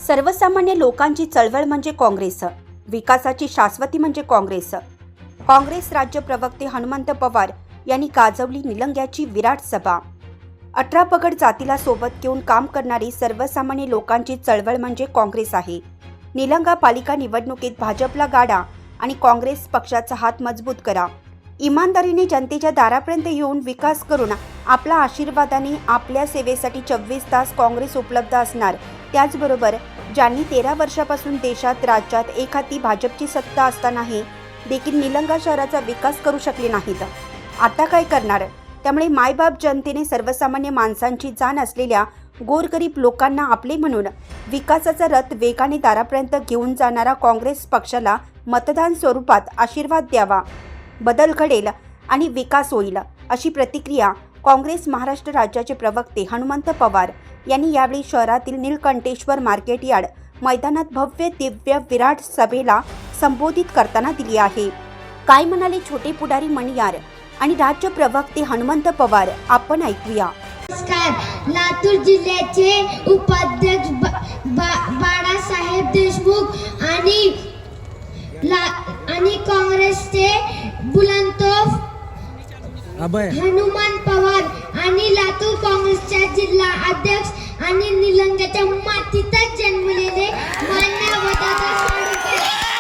सर्वसामान्य लोकांची चळवळ म्हणजे काँग्रेस, विकासाची शाश्वती म्हणजे काँग्रेस. काँग्रेस राज्य प्रवक्ते हनुमंत पवार यांनी गाजवली निलंग्याची विराट सभा. 18 पगड जातीला सोबत घेऊन काम करणारी सर्वसामान्य लोकांची चळवळ म्हणजे काँग्रेस आहे. निलंगा पालिका निवडणुकीत भाजपला गाडा आणि काँग्रेस पक्षाचा हात मजबूत करा. इमानदारीने जनतेच्या दारापर्यंत येऊन विकास करून आपल्या आशीर्वादाने आपल्या सेवेसाठी 24 तास काँग्रेस उपलब्ध असणार. त्याचबरोबर ज्यांनी 13 वर्षापासून देशात राज्यात एक हाती भाजपची सत्ता असतानाही देखील निलंगा शहराचा विकास करू शकले नाहीत, आता काय करणार? त्यामुळे मायबाप जनतेने सर्वसामान्य माणसांची जाण असलेल्या गोरगरीब लोकांना आपले म्हणून विकासाचा रथ वेगाने दारापर्यंत घेऊन जाणारा काँग्रेस पक्षाला मतदान स्वरूपात आशीर्वाद द्यावा. बदल घडेल आणि विकास होईल, अशी प्रतिक्रिया काँग्रेस महाराष्ट्र राज्याचे प्रवक्ते हनुमंत पवार यांनी यावेळी शहरातील नीलकंठेश्वर मार्केट यार्ड मैदानात भव्य दिव्य विराट सभेला संबोधित करताना दिली आहे. काय म्हणाले छोटे पुढारी मणियार आणि राज्य प्रवक्ते हनुमंत पवार, आपण ऐकूया. नमस्कार. लातूर जिल्ह्याचे उपाध्यक्ष बाळासाहेब देशमुख आणि काँग्रेसचे बुलंदतोफ हनुमान पवार आणि लातूर काँग्रेसच्या जिल्हा अध्यक्ष आणि निलंग्याच्या मातीतच जन्मलेले मान्य वदादा साळुंखे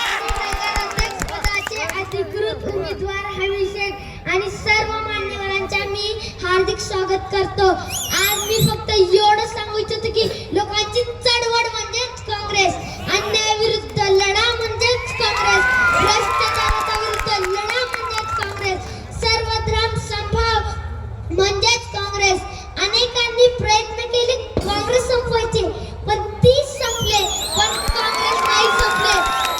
आणि नगराध्यक्षपदाचे अधिकृत उमेदवार हवी शेख आणि सर्व मान्यवरांचा मी हार्दिक स्वागत करतो. आज मी फक्त एवढं सांगू इच्छितो की लोकांची चळवळ म्हणजेच काँग्रेस, अन्यायाविरुद्ध लढा म्हणजेच काँग्रेस, भ्रष्टाचाराच्या विरुद्ध लढा म्हणजेच काँग्रेस, सर्वधर्म समभाव म्हणजेच काँग्रेस. अनेकांनी प्रयत्न केले काँग्रेस संपवायचे, पण ती संपले, पण काँग्रेस नाही संपले.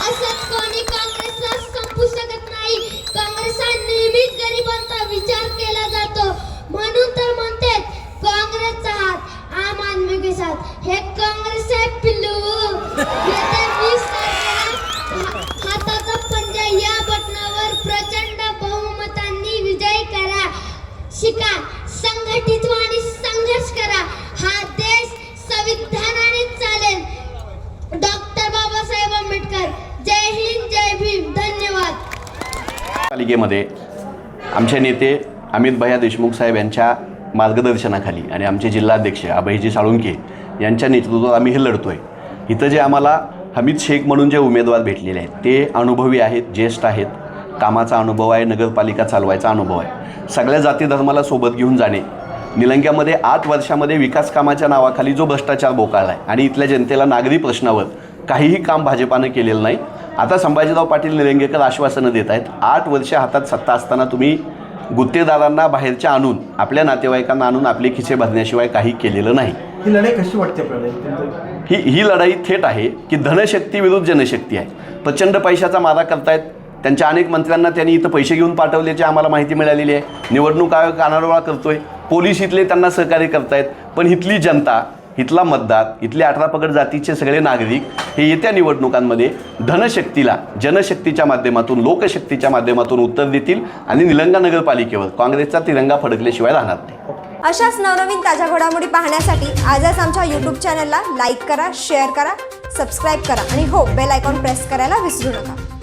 असंच कोणी काँग्रेसला संपू शकत नाही. काँग्रेस हा नेहमीच गरिबांचा विचार केला जातो, म्हणून तर म्हणतात काँग्रेसचा हात आम आदमी के साथ. हे काँग्रेस आहे पिल्लू. येत्या 20 तारखेला हाताचा पंजा या बटनावर प्रचंड बहुमतांनी विजय करा. शिका, संघटित व्हा आणि संघर्ष करा. हा देश संविधानाने चालेल. डॉक्टर बाबासाहेब आंबेडकर. जय हिंद, जय भीम. धन्यवाद. पालिकेमध्ये आमचे नेते अमित भैया देशमुख साहेब यांच्या मार्गदर्शनाखाली आणि आमचे जिल्हाध्यक्ष अभयजी साळुंखे यांच्या नेतृत्वात आम्ही हे लढतो आहे. इथं जे आम्हाला हमीद शेख म्हणून जे उमेदवार भेटलेले आहेत ते अनुभवी आहेत, ज्येष्ठ आहेत, कामाचा अनुभव आहे, नगरपालिका चालवायचा अनुभव आहे. सगळ्या जाती धर्माला सोबत घेऊन जाणे. निलंग्यामध्ये 8 वर्षामध्ये विकास कामाच्या नावाखाली जो भ्रष्टाचार बोकाळला आहे आणि इथल्या जनतेला नागरी प्रश्नावर काहीही काम भाजपानं केलेलं नाही. आता संभाजीराव पाटील निलंगेकर आश्वासनं देत आहेत. 8 वर्ष हातात सत्ता असताना तुम्ही गुत्तेदारांना बाहेरच्या आणून आपल्या नातेवाईकांना आणून आपले खिसे भरण्याशिवाय काही केलेलं नाही. ही लढाई कशी वाटते आपल्याला? ही लढाई थेट आहे की धनशक्ती विरुद्ध जनशक्ती आहे. प्रचंड पैशाचा मारा करतायत. त्यांच्या अनेक मंत्र्यांना त्यांनी इथं पैसे घेऊन पाठवल्याची आम्हाला माहिती मिळालेली आहे. निवडणूक आयोग कानाडोळा करतोय, पोलीस इथले त्यांना सहकार्य करतायत. पण इथली जनता, इथला मतदार, इथले 18 पगड जातीचे सगळे नागरिक हे येत्या निवडणुकांमध्ये धनशक्तीला जनशक्तीच्या माध्यमातून, लोकशक्तीच्या माध्यमातून उत्तर देतील आणि निलंगा नगरपालिकेवर काँग्रेसचा तिरंगा फडकल्याशिवाय राहणार नाही. अशाच नवनवीन ताज्या घडामोडी पाहण्यासाठी आजच आमच्या YouTube चॅनलला लाईक करा, शेअर करा, सबस्क्राईब करा आणि हो, बेल आयकॉन प्रेस करायला विसरू नका.